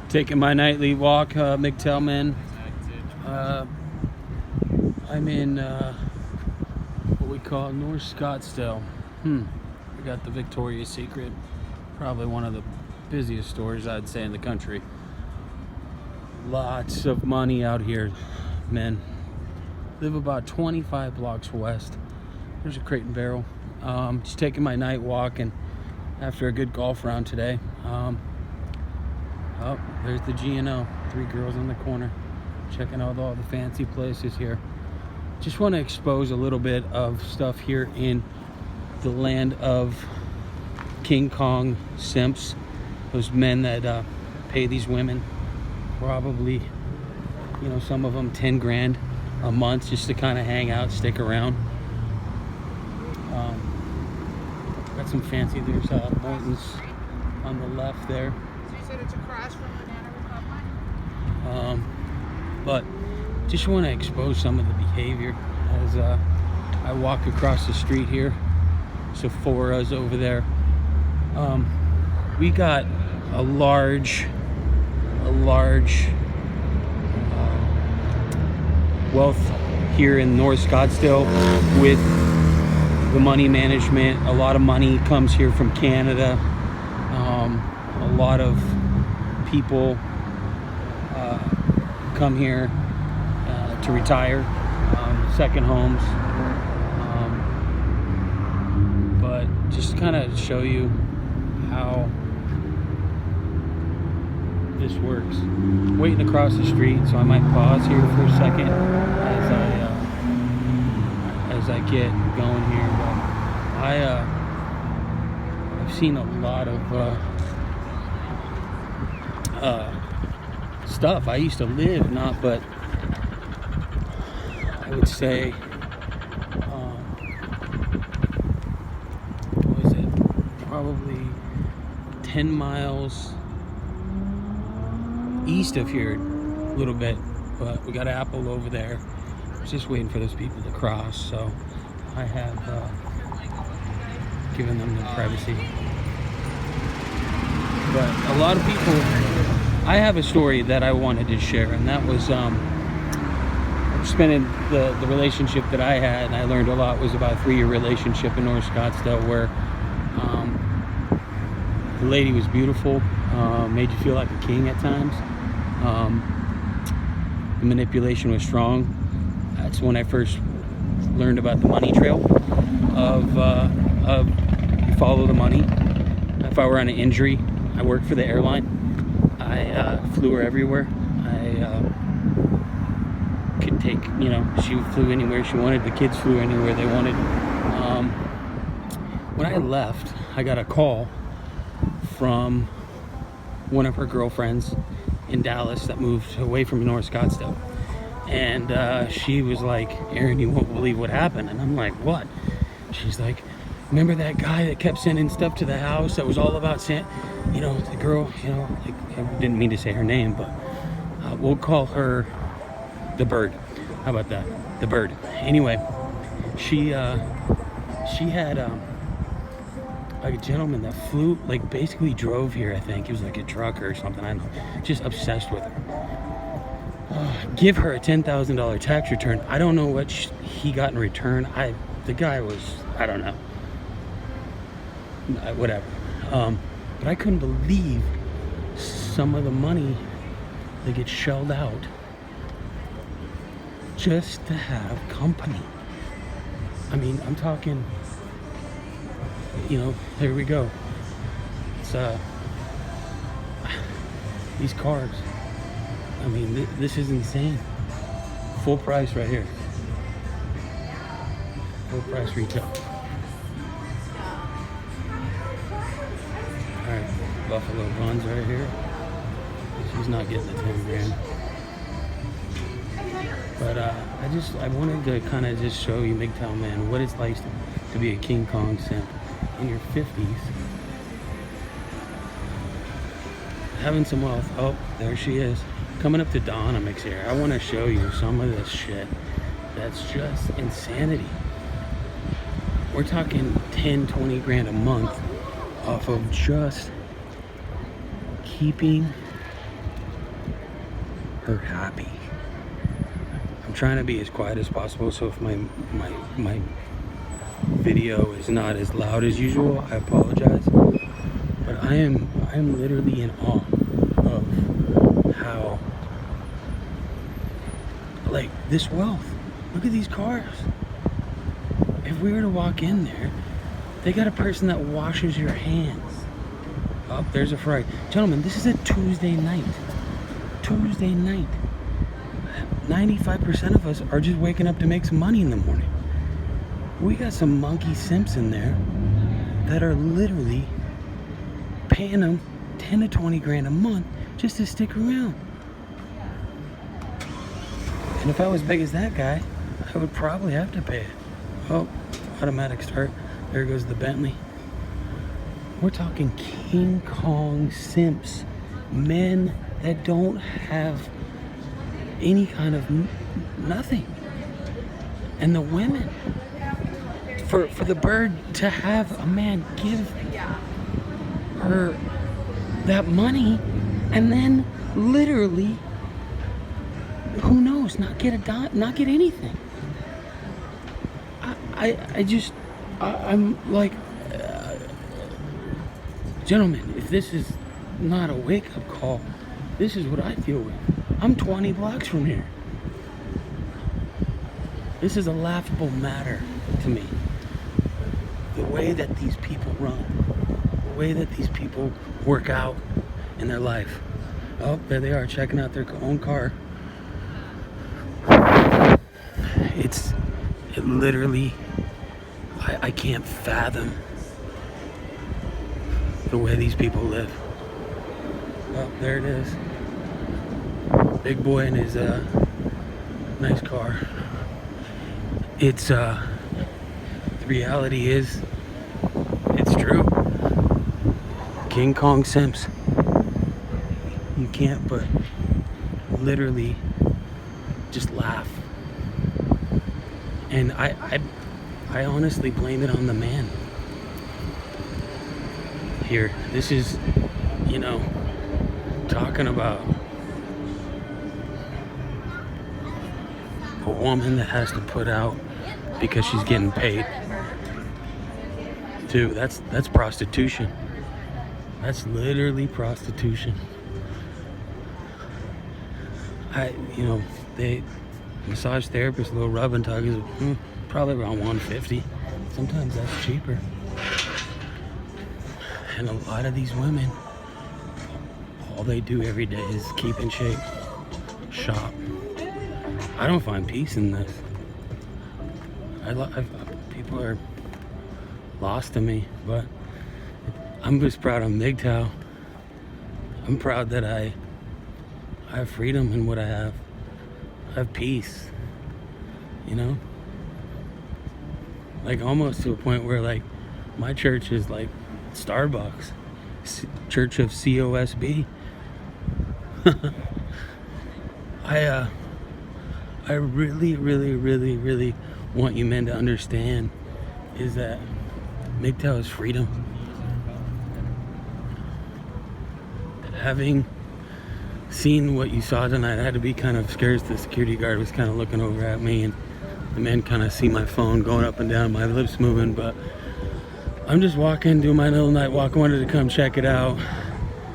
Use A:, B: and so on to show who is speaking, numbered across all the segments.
A: Taking my nightly walk, Mgtow man. I'm in what we call North Scottsdale. We got the Victoria's Secret, probably one of the busiest stores I'd say in the country. Lots of money out here, men. Live about 25 blocks west. There's a Crate and Barrel. Just taking my night walk, and after a good golf round today. Oh, there's the G&O. 3 girls on the corner, checking out all the fancy places here. Just want to expose a little bit of stuff here in the land of King Kong simps. Those men that pay these women probably, some of them 10 grand a month just to kind of hang out, stick around. Got some fancy, there's Morton's on the left there.
B: Said it's across from Banana Republic.
A: But just want to expose some of the behavior as I walk across the street here. Sephora's over there. We got a large wealth here in North Scottsdale with the money management. A lot of money comes here from Canada. A lot of people come here to retire, second homes, but just kind of show you how this works. Waiting across the street, so I might pause here for a second as I get going here. But I've seen a lot of stuff. I used to live, but I would say, what was it? Probably 10 miles east of here, a little bit. But we got Apple over there. Just waiting for those people to cross, so I have given them the privacy. But a lot of people, I have a story that I wanted to share, and that was spending the relationship that I had, and I learned a lot, was about a 3-year relationship in North Scottsdale where the lady was beautiful, made you feel like a king at times. The manipulation was strong. That's when I first learned about the money trail of you follow the money. If I were on an injury, I worked for the airline. I flew her everywhere. I could take, she flew anywhere she wanted. The kids flew anywhere they wanted. When I left, I got a call from one of her girlfriends in Dallas that moved away from North Scottsdale. And she was like, "Aaron, you won't believe what happened." And I'm like, "What?" She's like, "Remember that guy that kept sending stuff to the house that was all about the girl, I didn't mean to say her name, but we'll call her the Bird. How about that? The Bird." Anyway, she had a gentleman that flew, basically drove here. I think he was like a trucker or something. I don't know. Just obsessed with her. Give her a $10,000 tax return. I don't know what he got in return. The guy was, I don't know. Whatever. But I couldn't believe some of the money that gets shelled out just to have company. I mean, I'm talking, here we go. It's these cars. I mean, this is insane. Full price right here. Full price retail. Alright, Buffalo Buns right here. She's not getting the 10 grand. But I wanted to kind of just show you, Mgtow man, what it's like to be a King Kong simp in your 50s. Having some wealth. Oh, there she is. Coming up to Dynamics here. I want to show you some of this shit that's just insanity. We're talking 10, 20 grand a month off of just keeping her happy. I'm trying to be as quiet as possible, so if my video is not as loud as usual, I apologize. But I am literally in awe of how, like, this wealth. Look at these cars. If we were to walk in there, they got a person that washes your hands. Oh, there's a Ferrari. Gentlemen, this is a Tuesday night. Tuesday night. 95% of us are just waking up to make some money in the morning. We got some monkey simps in there that are literally paying them 10 to 20 grand a month just to stick around. And if I was big as that guy, I would probably have to pay it. Oh, automatic start. There goes the Bentley. We're talking King Kong simps. Men that don't have any kind of nothing. And the women. For the bird to have a man give her that money and then literally, who knows, not get a dime, not get anything. I'm like, gentlemen, if this is not a wake-up call, this is what I deal with. I'm 20 blocks from here. This is a laughable matter to me. The way that these people run, the way that these people work out in their life. Oh, there they are, checking out their own car. It literally, I can't fathom the way these people live. Oh, there it is. Big boy in his nice car. It's the reality is, it's true. King Kong simps. You can't but literally just laugh. And I honestly blame it on the man. Here, this is, talking about a woman that has to put out because she's getting paid. Dude, that's prostitution. That's literally prostitution. They massage therapists, a little rub and tug is probably around $150. Sometimes that's cheaper. And a lot of these women, all they do every day is keep in shape, shop. I don't find peace in this. People are lost to me, but I'm just proud of Mgtow. I'm proud that I have freedom in what I have. I have peace, like almost to a point where like my church is like Starbucks, Church of COSB. I really, really, really, really want you men to understand is that Mgtow is freedom. Having seen what you saw tonight, I had to be kind of scared. The security guard was kind of looking over at me, and the man kind of see my phone going up and down, my lips moving, but I'm just walking, doing my little night walk. I wanted to come check it out.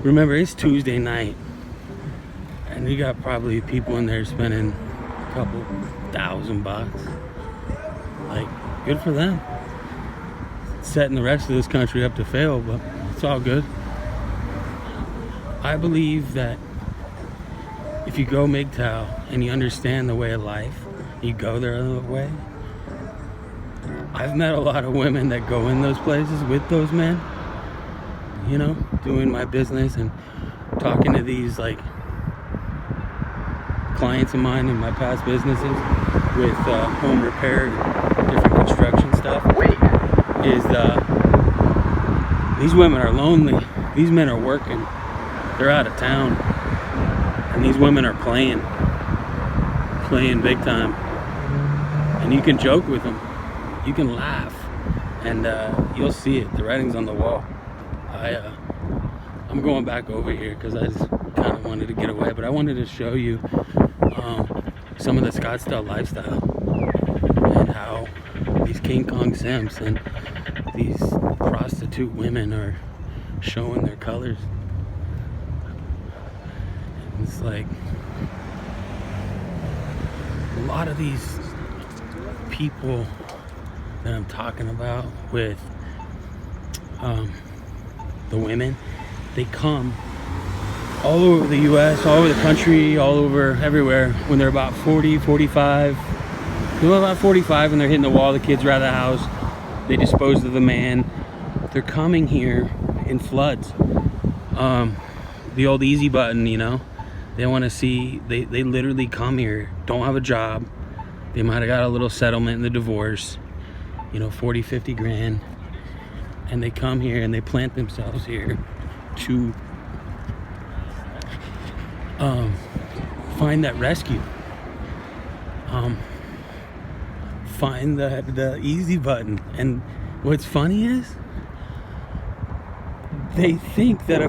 A: Remember, it's Tuesday night, and you got probably people in there spending a couple $1,000. Like, good for them. Setting the rest of this country up to fail, but it's all good. I believe that if you go Mgtow and you understand the way of life, you go their other way. I've met a lot of women that go in those places with those men, doing my business and talking to these like clients of mine in my past businesses with home repair and different construction stuff. These women are lonely. These men are working. They're out of town. And these women are playing big time. And you can joke with them. You can laugh. And you'll see it. The writing's on the wall. I'm going back over here because kind of wanted to get away, but I wanted to show you some of the Scottsdale lifestyle and how these King Kong Simps and these prostitute women are showing their colors. And it's like a lot of these people that I'm talking about with the women, they come all over the US, all over the country, all over everywhere when they're about 40, 45. They're about 45 and they're hitting the wall. The kids are out of the house. They dispose of the man. They're coming here in floods. The old easy button, you know. They want to see, they literally come here, don't have a job. They might have got a little settlement in the divorce, you know, 40, 50 grand. And they come here and they plant themselves here to find that rescue. Find the easy button. And what's funny is they think that a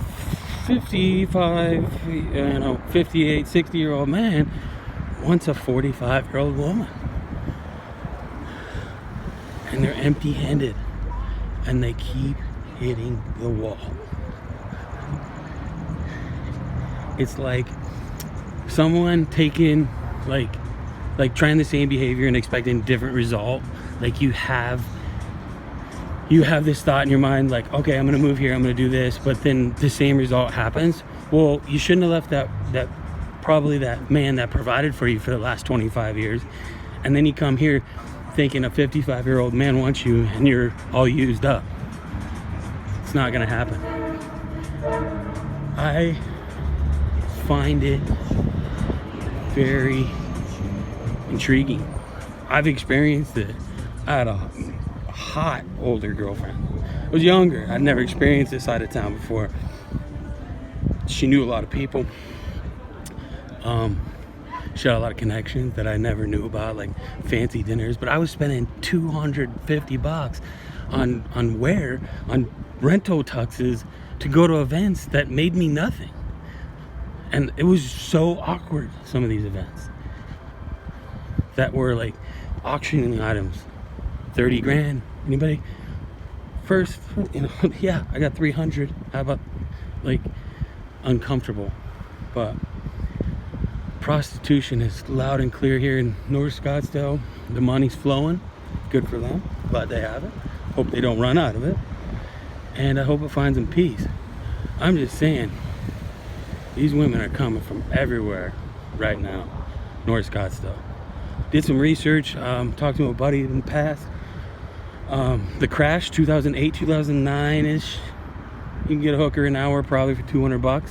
A: 55, 58, 60-year-old man wants a 45-year-old woman. And they're empty-handed. And they keep hitting the wall. It's like someone taking, like trying the same behavior and expecting a different result. Like you have this thought in your mind, like, okay, I'm gonna move here, I'm gonna do this, but then the same result happens. Well, you shouldn't have left that probably that man that provided for you for the last 25 years. And then you come here thinking a 55-year-old man wants you and you're all used up. It's not gonna happen. I find it very intriguing. I've experienced it. I had a hot older girlfriend. I was younger. I'd never experienced this side of town before. She knew a lot of people. She had a lot of connections that I never knew about, like fancy dinners. But I was spending $250 on rental tuxes to go to events that made me nothing. And it was so awkward, some of these events that were like auctioning items. 30 grand. Anybody? First, yeah, I got 300. How about, like, uncomfortable? But prostitution is loud and clear here in North Scottsdale. The money's flowing. Good for them. Glad they have it. Hope they don't run out of it. And I hope it finds them peace. I'm just saying, these women are coming from everywhere right now. North Scottsdale. Did some research. Talked to a buddy in the past. The crash, 2008, 2009-ish. You can get a hooker an hour probably for $200.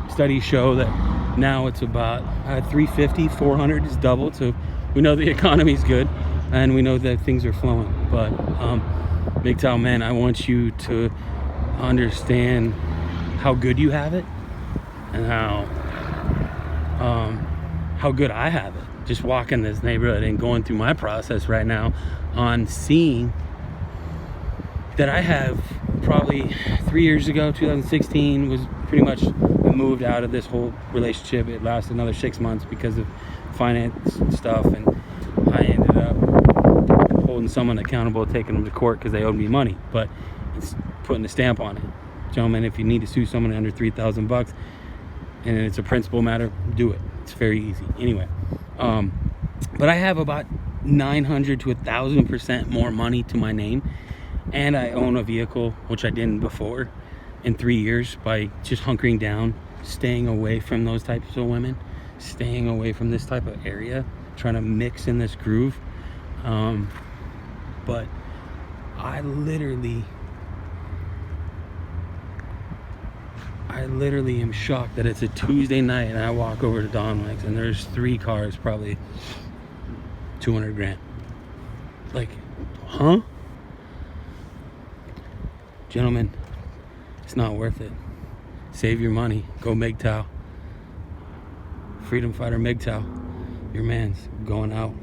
A: Studies show that now it's about $350, $400 is doubled. So we know the economy's good, and we know that things are flowing. But Mgtow men, I want you to understand how good you have it, and how good I have it. Just walking this neighborhood and going through my process right now on seeing that I have probably 3 years ago, 2016, was pretty much moved out of this whole relationship. It lasted another 6 months because of finance stuff, and I ended up holding someone accountable, taking them to court because they owed me money. But it's putting a stamp on it. Gentlemen, if you need to sue someone under $3,000 and it's a principal matter, do it. It's very easy. Anyway, but I have about 900 to 1,000% more money to my name, and I own a vehicle, which I didn't before, in 3 years, by just hunkering down, staying away from those types of women, staying away from this type of area, trying to mix in this groove. But I literally am shocked that it's a Tuesday night and I walk over to Donweg's and there's 3 cars, probably 200 grand. Like, huh? Gentlemen, it's not worth it. Save your money. Go Mgtow. Freedom fighter Mgtow. Your man's going out.